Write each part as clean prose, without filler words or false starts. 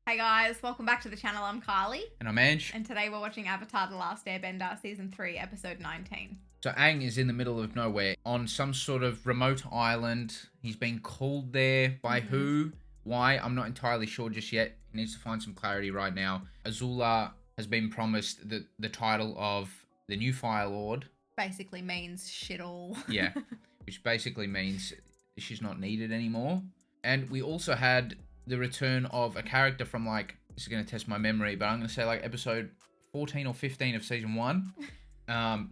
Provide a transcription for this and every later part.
Hey guys, welcome back to the channel. I'm Kylie. And I'm Ange. And today we're watching Avatar The Last Airbender, Season 3, Episode 19. So Aang is in the middle of nowhere on some sort of remote island. He's been called there by who? Why? I'm not entirely sure just yet. He needs to find some clarity right now. Azula has been promised the title of the new Fire Lord. Basically means shit all. Yeah, which basically means she's not needed anymore. And we also had the return of a character from, like, this is going to test my memory, but I'm going to say like episode 14 or 15 of season 1.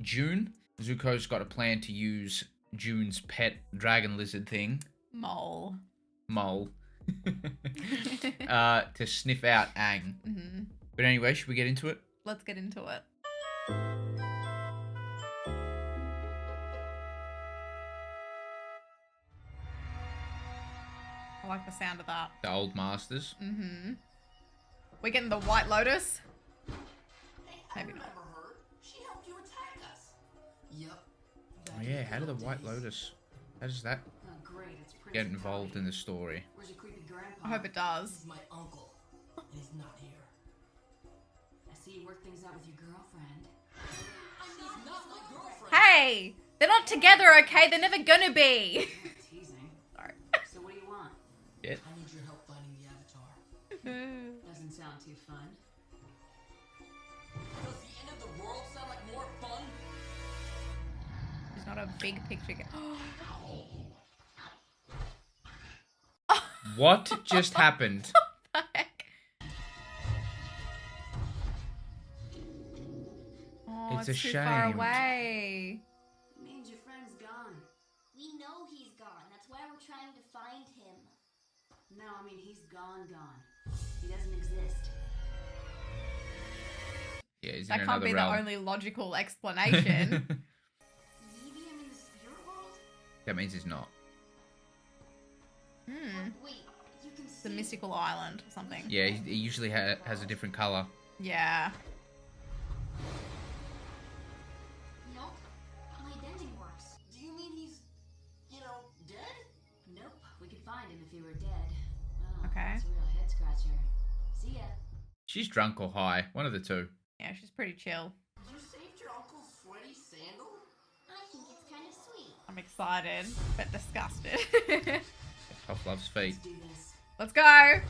June. Zuko's got a plan to use June's pet dragon lizard thing. Mole. To sniff out Aang. But anyway, should we get into it? Let's get into it. I like the sound of that. The old masters. We're getting the White Lotus. Maybe not. Her. She helped you attack us. Yep. Oh yeah, how did the White Lotus... How does that Oh, great. It's Prince get involved in the story? Where's your creepy grandpa? I hope it does. He's my uncle, and he's not here. I see you work things out with your girlfriend. She's not my girlfriend. Hey! They're not together, okay? They're never gonna be. Teasing. Sorry. So what do you want? Yeah. I need your help finding the Avatar. Doesn't sound too fun. Does the end of the world sound like more fun? She's not a big picture guy. What just happened? What the heck? Oh, It's a too far shame. away. Means your friend's gone. We know he's gone. That's why we're trying to find him. No, I mean he's gone. He doesn't exist. Yeah, he's That in can't another be realm. the only logical explanation. Maybe I'm in the spirit world? That means he's not. Wait, you can It's a see. mystical island or something. Yeah, he usually has a different color. Yeah. Nope. My bending works. Do you mean he's, dead? Nope. We could find him if he were dead. Oh, Okay. That's a real head scratcher. See ya. She's drunk or high. One of the two. Yeah, she's pretty chill. You saved your uncle's sweaty sandal? I think it's kind of sweet. I'm excited, but disgusted. Tough loves feet. Let's do this. Let's go.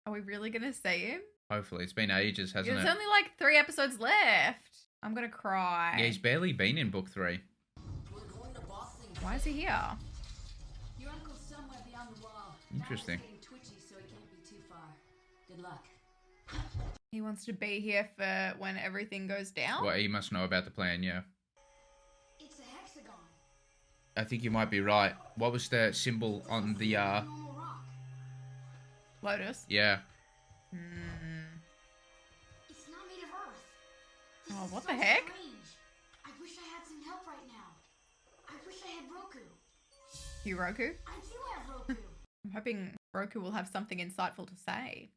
Are we really gonna see him? Hopefully. It's been ages, hasn't There's it? only like 3 episodes left. I'm gonna cry. Yeah, he's barely been in book 3. We're going to Boston. Why is he here? Your uncle's somewhere beyond the wall. Interesting. Now he's getting twitchy, so he can't be too far. Good luck. He wants to be here for when everything goes down? Well, he must know about the plan, yeah. It's a hexagon. I think you might be right. What was the symbol on the, Normal rock. Lotus? yeah. It's not made of earth. This Oh, is what so the heck? strange. I wish I had some help right now. I wish I had Roku. You Roku? I do have Roku. I'm hoping Roku will have something insightful to say.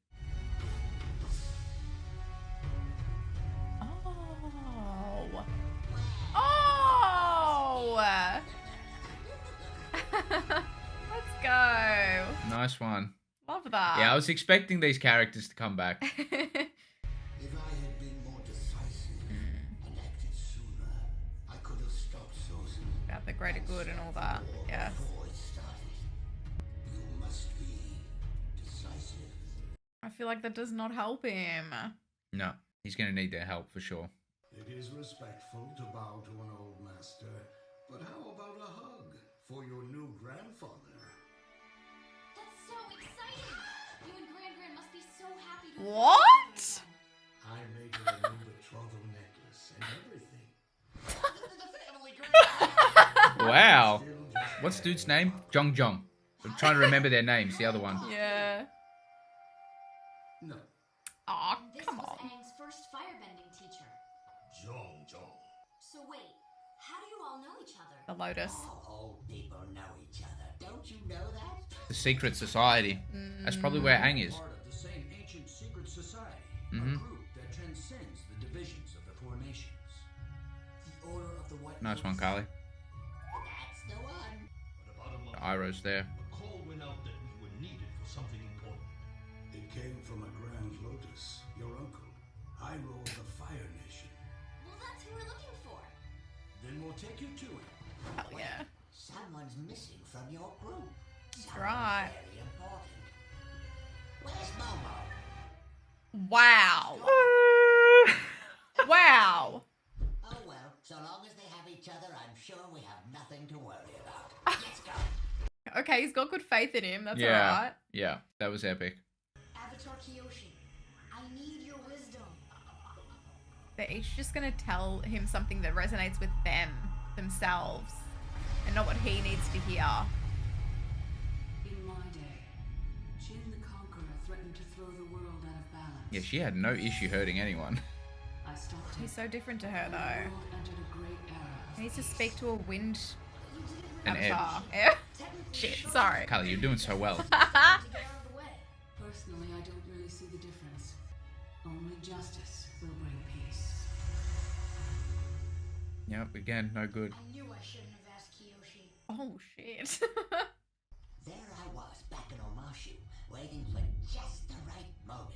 Oh. Oh! Let's go. Nice one. Love that. Yeah, I was expecting these characters to come back. If I had been more decisive and acted sooner, I could have stopped Sosin. About the greater good and all that. Yes. Before it started. You must be decisive. I feel like that does not help him. No, he's going to need their help for sure. It is respectful to bow to an old master, but how about a hug for your new grandfather? That's so exciting. You and Gran must be so happy to What? I made her a new betrothal necklace and everything. The family Wow. Still just What's dude's name? Jong Jong. I'm trying to remember their names, the other one. Yeah. no, Aw, And this come was on. Aang's first firebending teacher. Jong Jong. So wait, how do you all know each other? The Lotus. All people know each other. Don't you know that? The Secret Society. That's probably where Aang is. Part of the same ancient secret society, Mhm. a group that transcends the divisions of the four nations. The Order of the White Nice one, Lotus. Carly. That's the one. But the bottom line, The Iroh's there. a call went out that we were needed for something important. came from a Grand Lotus, your uncle. I rule the Fire Nation. Well, that's who we're looking for. Then we'll take you to him. Hell yeah. Someone's missing from your group. That's right. Very important. Where's Momo? Wow. Wow. Oh well, so long as they have each other, I'm sure we have nothing to worry about. Let's go. Okay, he's got good faith in him. That's Yeah. alright. Yeah, that was epic. Avatar Kyoshi, I need your wisdom. They're each just gonna tell him something that resonates with them, themselves, and not what he needs to hear. In my day, Jin the Conqueror threatened to throw the world out of balance. Yeah, she had no issue hurting anyone. I stopped him. He's so different to her, And the though. world entered a great era of He needs to peace. speak to a wind An avatar. edge. Yeah. Shit, sorry. Carly, you're doing so well. To get out of the way. Personally, I don't really see the difference. Only justice will bring peace. Yep, again, no good. I knew I shouldn't have asked Kyoshi. Oh, shit. There I was, back in Omashu, waiting for just the right moment.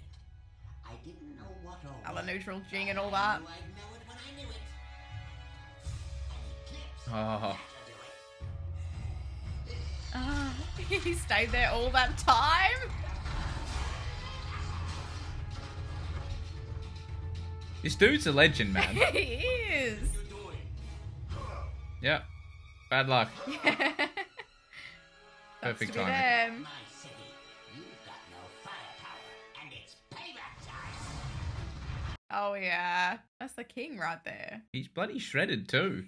I didn't know what or Color when, neutral Jing and all but that. I knew I'd know it when I knew it. An eclipse. Oh. Ah, he stayed there all that time? This dude's a legend, man. He is. Yep. Bad luck. Yeah. That's Perfect to be timing. them. My city, you've got no firepower, and it's payback time. Oh, yeah. That's the king right there. He's bloody shredded too.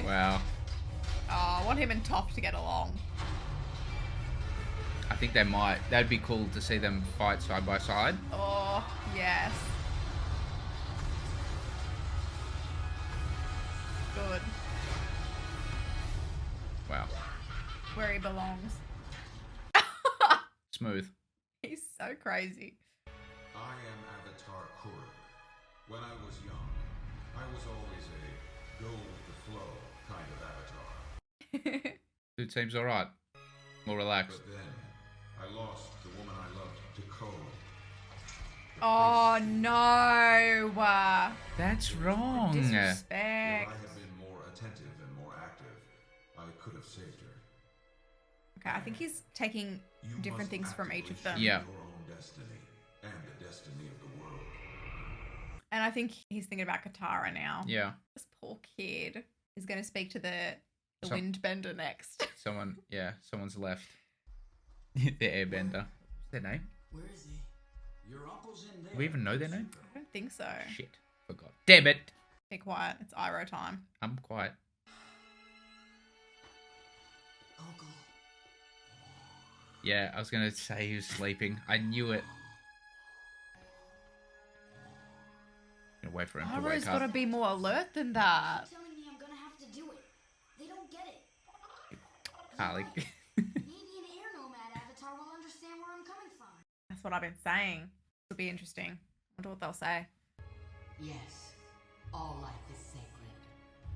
Wow. Oh, I want him and Toph to get along. I think they might. That'd be cool to see them fight side by side. Oh, yes. Good. Wow. Where he belongs. Smooth. He's so crazy. I am Avatar Kuruk. When I was young, I was always a go with the flow kind of avatar. Dude seems alright. More relaxed. But then, I lost the woman I loved to Ko. Oh, no. That's wrong. If I Disrespect. had been more attentive and more active, I could have saved her. Okay, I think he's taking You different must things from each of actively them. shape Yeah. Your own destiny and the destiny of the world. And I think he's thinking about Katara now. Yeah. This poor kid. He's going to speak to the So- windbender next. Someone's left. The airbender. What's their name? Where is he? Your uncle's in there. Do we even know their name? I don't think so. Shit. Forgot. Damn it. Be quiet. It's Iroh time. I'm quiet. Uncle. Yeah, I was gonna say he was sleeping. I knew it. Gonna wait for him to Iroh's wake got to up. be more alert than that. Keep telling me I'm gonna have to do it. They don't get it. Harley. Maybe an air nomad avatar will understand where I'm coming from. That's what I've been saying. It'll be interesting. Wonder what they'll say. Yes, all life is sacred.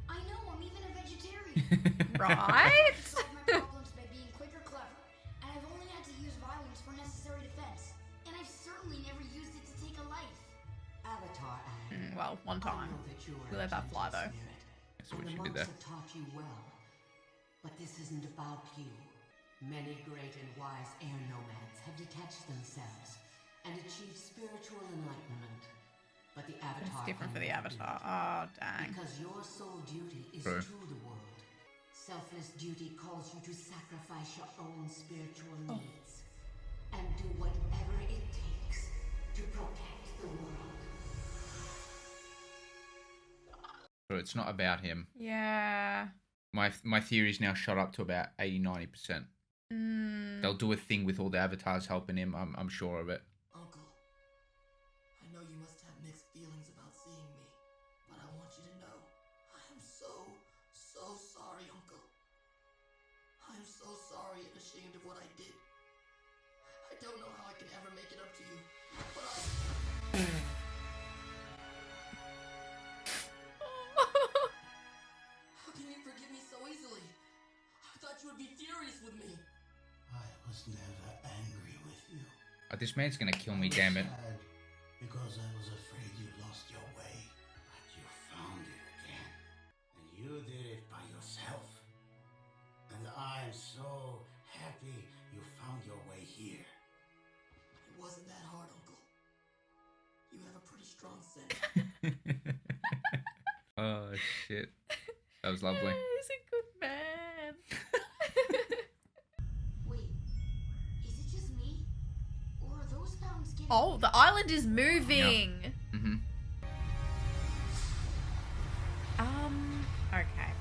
I know, I'm even a vegetarian. Right? Solve my problems by being quick or clever, and I've only had to use violence for necessary defense. And I've certainly never used it to take a life. Avatar Aang. Well, one I time. know that you are We a let that fly, gentle though. spirit, That's what and she the did monks there. have taught you well. But this isn't about you. Many great and wise air nomads have detached themselves and achieved spiritual enlightenment. But the Avatar It's different for the cannot do avatar. it. Oh, dang. Because your sole duty is True. to the world. Selfless duty calls you to sacrifice your own spiritual Oh. needs and do whatever it takes to protect the world. So it's not about him. Yeah. My theory's now shot up to about 80-90%. Mm. They'll do a thing with all the avatars helping him. I'm sure of it. Uncle, I know you must have mixed feelings about seeing me, but I want you to know I am so sorry, Uncle. I am so sorry and ashamed of what I did. I don't know how I can ever make it up to you, but how can you forgive me so easily? I thought you would be furious with me. I am This man's gonna kill me, damn it. Sad because I was afraid you lost your way. But you found it again. And you did it by yourself. And I'm so happy you found your way here. It wasn't that hard, Uncle. You have a pretty strong scent. Oh, shit. That was lovely. He's a good man. Wait, is it just me? Or are those mountains getting... Oh, the island is moving. Mm-hmm. Okay.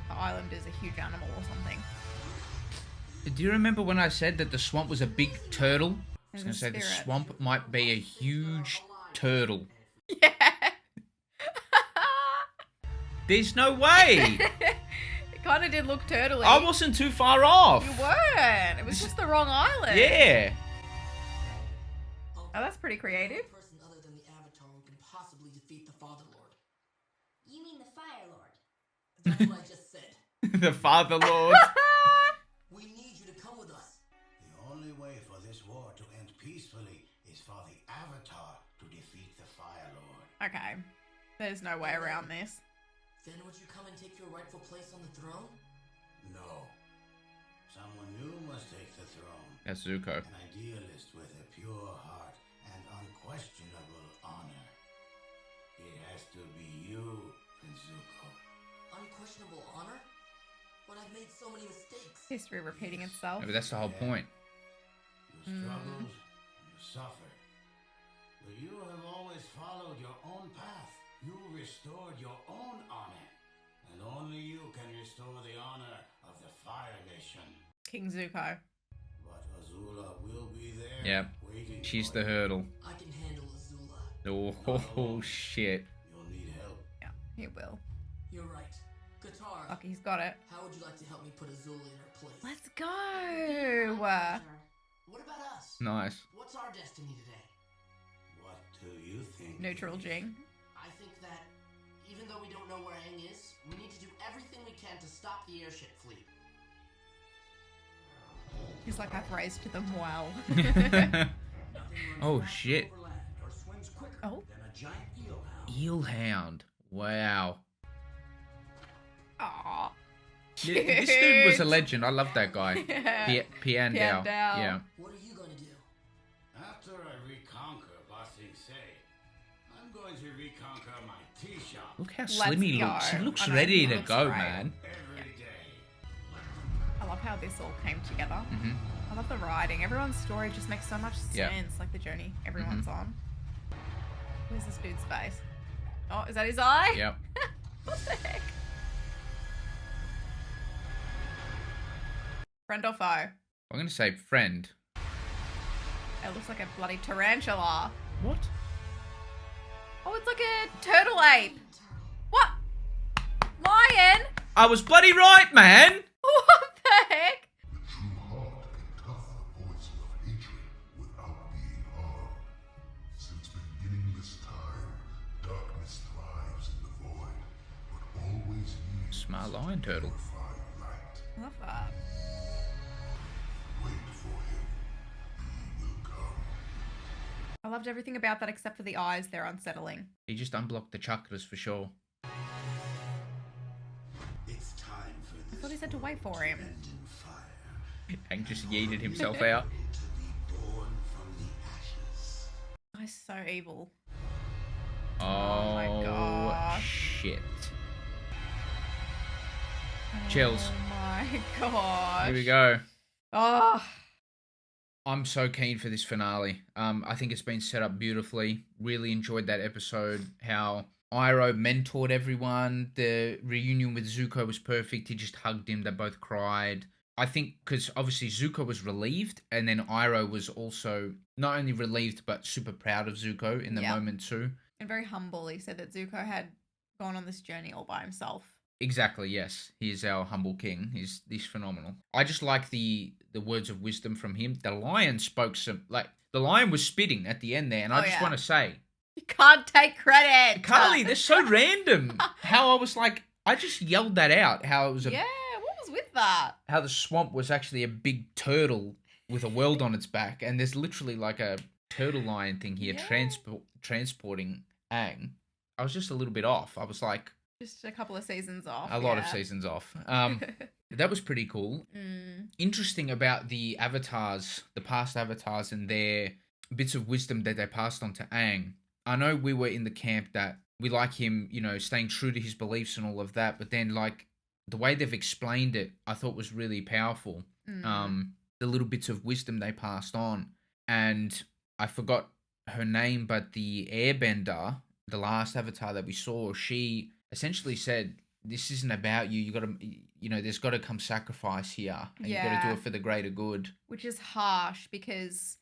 The island is a huge animal or something. Do you remember when I said that the swamp was a big turtle? I was There's going to a say the spirit. swamp might be a huge turtle. Yeah. There's no way. It kind of did look turtly. I wasn't too far off. You weren't. It was just the wrong island. Yeah. Uncle, Oh, that's pretty creative. no person other than the Avatar who can possibly defeat the Father Lord. You mean the Fire Lord? That's what I just said. The Father Lord. We need you to come with us. The only way for this war to end peacefully is for the Avatar to defeat the Fire Lord. Okay. There's no way around this. Then would you come and take your rightful place on the throne? No. Someone new must take the throne. That's Zuko. An idealist with a pure heart and unquestionable honor. It has to be you, Prince Zuko. Unquestionable honor? But I've made so many mistakes. History repeating itself. But that's the whole point. You struggled, you suffered. But you have always followed your own path. You restored your own honor. And only you can restore the honor of the Fire Nation. King Zuko. But Azula will be there. Yep. Waiting She's for the you. hurdle. I can handle Azula. Oh, shit. You'll need help. Yeah, he will. You're right. Katara, Okay, he's got it. how would you like to help me put Azula in her place? Let's go. What about us? Nice. What's our destiny today? What do you think? Neutral Jing. I think that even though we don't know where Aang is, we need to do everything we can to stop the airship fleet. He's like, I've raised them well. Nothing runs Oh, faster shit. over land or swims quicker Oh. than a giant eelhound. Eelhound. Wow. Aw. This dude was a legend. I love that guy. Yeah. Piandao. Piandao. Yeah. What are you going to do? After I reconquer Ba Sing Se, I'm going to reconquer my tea shop Look how Let's slim he go. looks. He looks I know, ready he to looks go, great. man. every day. I love how this all came together. Mm-hmm. I love the writing. Everyone's story just makes so much sense. Yeah. Like the journey everyone's on. Where's this dude's face? Oh, is that his eye? Yep. What the heck? Friend or foe? I'm going to say friend. It looks like a bloody tarantula. What? Oh, it's like a turtle ape. What? Lion? I was bloody right, man. What the heck? The true heart can tough the voice of hatred without being harmed. Since beginning this time, darkness thrives in the void, but always yields Smart lion turtle. purified light. I love that. Wait for him. He will come. I loved everything about that except for the eyes. They're unsettling. He just unblocked the chakras for sure. It's time for I this thought he said to wait for him. end in fire. Hank just yeeted himself out. To be born from the ashes. He's so evil. Oh, my gosh. shit. Chills. Oh my gosh. Here we go. Oh. I'm so keen for this finale. I think it's been set up beautifully. Really enjoyed that episode. How Iroh mentored everyone. The reunion with Zuko was perfect. He just hugged him. They both cried. I think because obviously Zuko was relieved, and then Iroh was also not only relieved but super proud of Zuko in the Yeah. moment too. And very humble. He said that Zuko had gone on this journey all by himself. Exactly, yes. He's our humble king. He's phenomenal. I just like the words of wisdom from him. The lion spoke some, like, the lion was spitting at the end there, and I Oh, just yeah. want to say, You can't take credit. Carly, they're so random. How I was like, I just yelled that out, how it was a, Yeah, what was with that? How the swamp was actually a big turtle with a world on its back, and there's literally like a turtle lion thing here Yeah. transporting Aang. I was just a little bit off. I was like Just a couple of seasons off. a lot of yeah. seasons off. That was pretty cool. Interesting about the avatars, the past avatars, and their bits of wisdom that they passed on to Aang. I know we were in the camp that we like him, you know, staying true to his beliefs and all of that, but then like the way they've explained it, I thought was really powerful. The little bits of wisdom they passed on, and I forgot her name, but the Airbender, the last avatar that we saw, she essentially said, "This isn't about you. You got to, you know, there's got to come sacrifice here, and you got to do Yeah. it for the greater good." Which is harsh because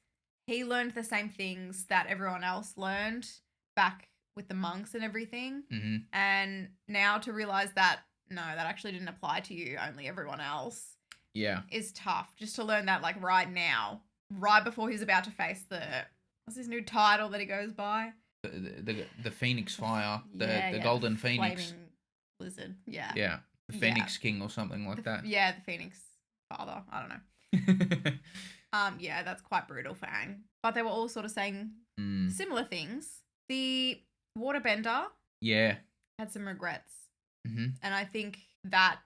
he learned the same things that everyone else learned back with the monks and everything. Hmm. And now to realize that, no, that actually didn't apply to you, only everyone else, Yeah, is tough. Just to learn that, like, right now, right before he's about to face what's his new title that he goes by? the Phoenix Fire, the Yeah, Golden Phoenix. Flaming Lizard. Yeah. Yeah, the Yeah. Phoenix King or something like that. Yeah, the Phoenix Father. I don't know. Yeah, that's quite brutal for Aang. But they were all sort of saying similar things. The Waterbender Yeah. had some regrets. Hmm. And I think that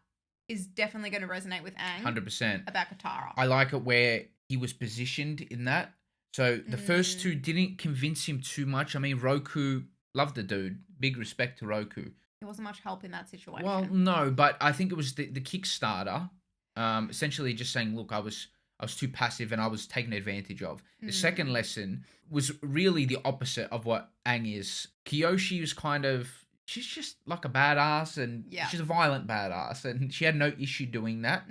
is definitely going to resonate with Aang 100%. about Katara. I like it where he was positioned in that. So the first two didn't convince him too much. I mean, Roku, loved the dude. Big respect to Roku. There wasn't much help in that situation. Well, no, but I think it was the Kickstarter, essentially just saying, look, I was too passive and I was taken advantage of. The second lesson was really the opposite of what Aang is. Kyoshi was kind of, she's just like a badass, and she's a violent badass, and she had no issue doing that.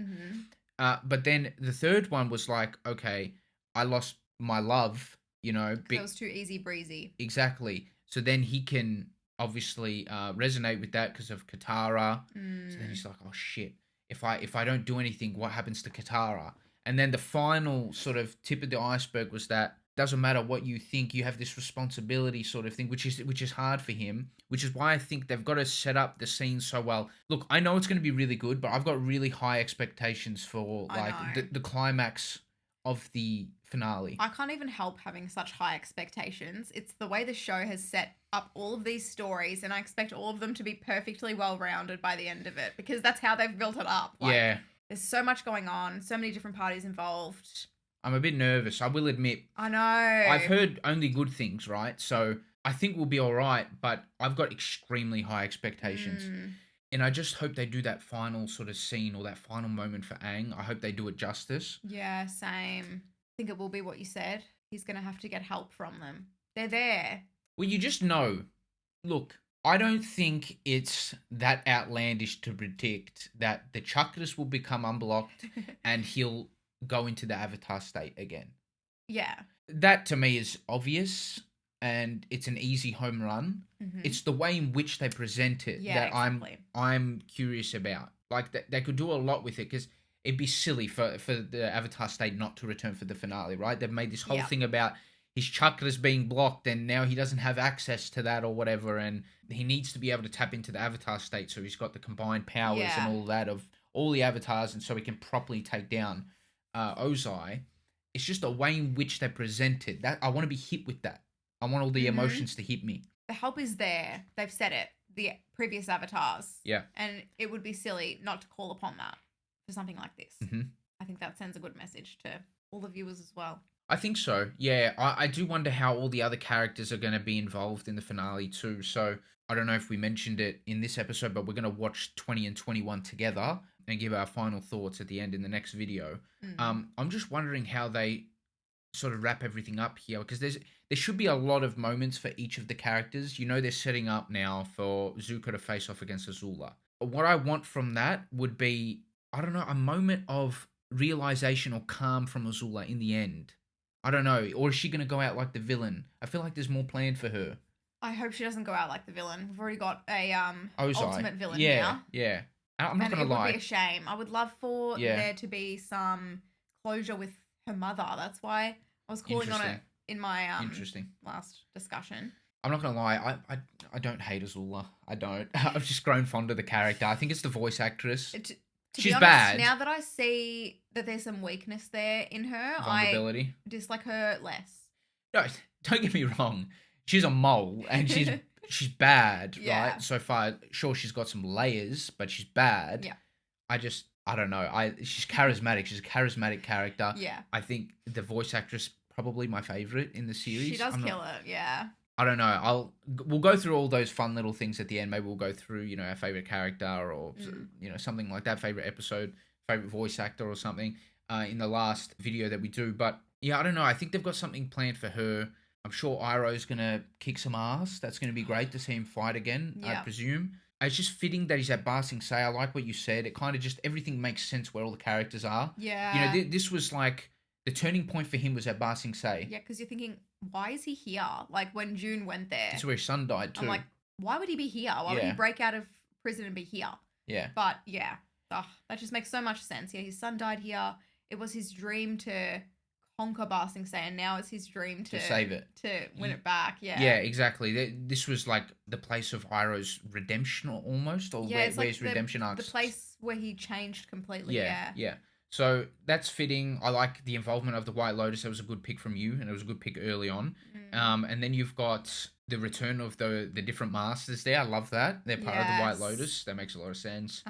But then the third one was like, okay, I lost my love, you know. It was too easy breezy. Exactly. So then he can obviously resonate with that because of Katara. So then he's like, oh shit, if I don't do anything, what happens to Katara? And then the final sort of tip of the iceberg was that doesn't matter what you think, you have this responsibility sort of thing, which is hard for him, which is why I think they've got to set up the scene so well. Look, I know it's going to be really good, but I've got really high expectations for like the climax of the finale. I can't even help having such high expectations. It's the way the show has set up all of these stories, and I expect all of them to be perfectly well-rounded by the end of it, because that's how they've built it up. Like, yeah. There's so much going on, so many different parties involved. I'm a bit nervous, I will admit. I know. I've heard only good things, right? So I think we'll be all right, but I've got extremely high expectations. And I just hope they do that final sort of scene or that final moment for Aang. I hope they do it justice. Yeah, same. I think it will be what you said. He's going to have to get help from them. They're there. Well, you just know. Look, I don't think it's that outlandish to predict that the chakras will become unblocked and he'll go into the avatar state again. Yeah. That to me is obvious, and it's an easy home run. It's the way in which they present it that exactly. I'm curious about. Like they could do a lot with it, because it'd be silly for the avatar state not to return for the finale, right? They've made this whole thing about his chakras being blocked, and now he doesn't have access to that or whatever, and he needs to be able to tap into the avatar state, so he's got the combined powers and all that of all the avatars, and so he can properly take down Ozai. It's just the way in which they present it. That I want to be hit with that. I want all the emotions to hit me. The help is there. They've said it. The previous avatars. Yeah. And it would be silly not to call upon that for something like this. I think that sends a good message to all the viewers as well. I think so. Yeah, I do wonder how all the other characters are going to be involved in the finale too. So I don't know if we mentioned it in this episode, but we're going to watch 20 and 21 together and give our final thoughts at the end in the next video. I'm just wondering how they sort of wrap everything up here, because there should be a lot of moments for each of the characters. You know, they're setting up now for Zuko to face off against Azula. What I want from that would be, I don't know, a moment of realization or calm from Azula in the end. I don't know. Or is she going to go out like the villain? I feel like there's more planned for her. I hope she doesn't go out like the villain. We've already got a Ozai. ultimate villain Yeah, now. yeah. I'm not going to lie. It would be a shame. I would love for there to be some closure with her mother. That's why I was calling on it in my last discussion. I'm not going to lie. I don't hate Azula. I don't. I've just grown fond of the character. I think it's the voice actress. To She's be honest, bad. now that I see that there's some weakness there in her, I Vulnerability. dislike her less. No, don't get me wrong. She's a mole and she's bad, Yeah. right? So far, sure, she's got some layers, but she's bad. Yeah. I don't know. She's charismatic. She's a charismatic character. Yeah. I think the voice actress probably my favorite in the series. She does kill it, yeah. I don't know. We'll go through all those fun little things at the end. Maybe we'll go through, our favorite character or something like that, favorite episode, favorite voice actor or something in the last video that we do. But yeah, I don't know. I think they've got something planned for her. I'm sure Iroh's gonna kick some ass. That's gonna be great to see him fight again. I presume. It's just fitting that he's at Ba Sing Se. I like what you said. It kind of just everything makes sense where all the characters are. Yeah. This was like the turning point for him was at Ba Sing Se. Yeah, because you're thinking, why is he here? Like when June went there. This is where his son died too. I'm like, why would he be here? Why would he break out of prison and be here? Yeah. But yeah, that just makes so much sense. Yeah, his son died here. It was his dream to conquer Ba Sing Se, and now it's his dream to save it, to win it back. Yeah. Yeah, exactly. This was like the place of Iroh's redemption, almost, or Yeah, where it's like his redemption arc. the place where he changed completely. Yeah. Yeah. So that's fitting. I like the involvement of the White Lotus. That was a good pick from you, and it was a good pick early on. And then you've got the return of the different masters there. I love that. They're part of the White Lotus. That makes a lot of sense.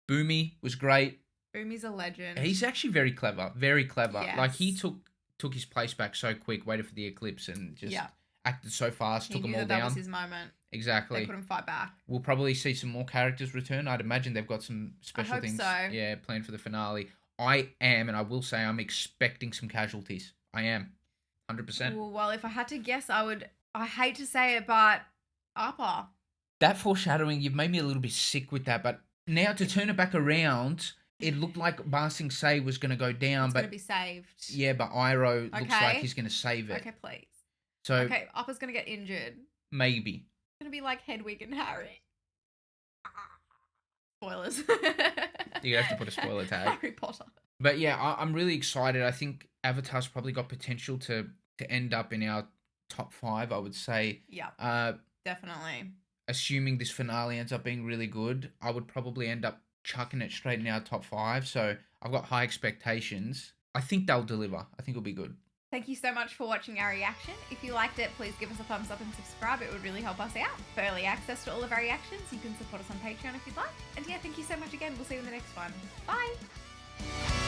Boomy was great. Boomy's a legend. He's actually very clever. Very clever. Yes. Like he took his place back so quick, waited for the eclipse, and just acted so fast, He took them knew all that down. was his moment. Exactly. They couldn't fight back. We'll probably see some more characters return. I'd imagine they've got some special hope things. so. Yeah, planned for the finale. I am, and I will say, I'm expecting some casualties. I am, 100%. Well, if I had to guess, I hate to say it, but Appa. That foreshadowing, you've made me a little bit sick with that. But now to turn it back around, it looked like Ba Sing Se was going to go down, It's but going to be saved. yeah, but Iroh looks like Okay. he's going to save it. Okay, please. So Okay, Appa's going to get injured. maybe. It's going to be like Hedwig and Harry. Spoilers. You have to put a spoiler tag. Harry Potter. But yeah, I'm really excited. I think Avatar's probably got potential to end up in our top 5, I would say. Yeah. Definitely. Assuming this finale ends up being really good, I would probably end up chucking it straight in our top 5. So I've got high expectations. I think they'll deliver. I think it'll be good. Thank you so much for watching our reaction. If you liked it, please give us a thumbs up and subscribe. It would really help us out. For early access to all of our reactions, you can support us on Patreon if you'd like. And yeah, thank you so much again. We'll see you in the next one. Bye!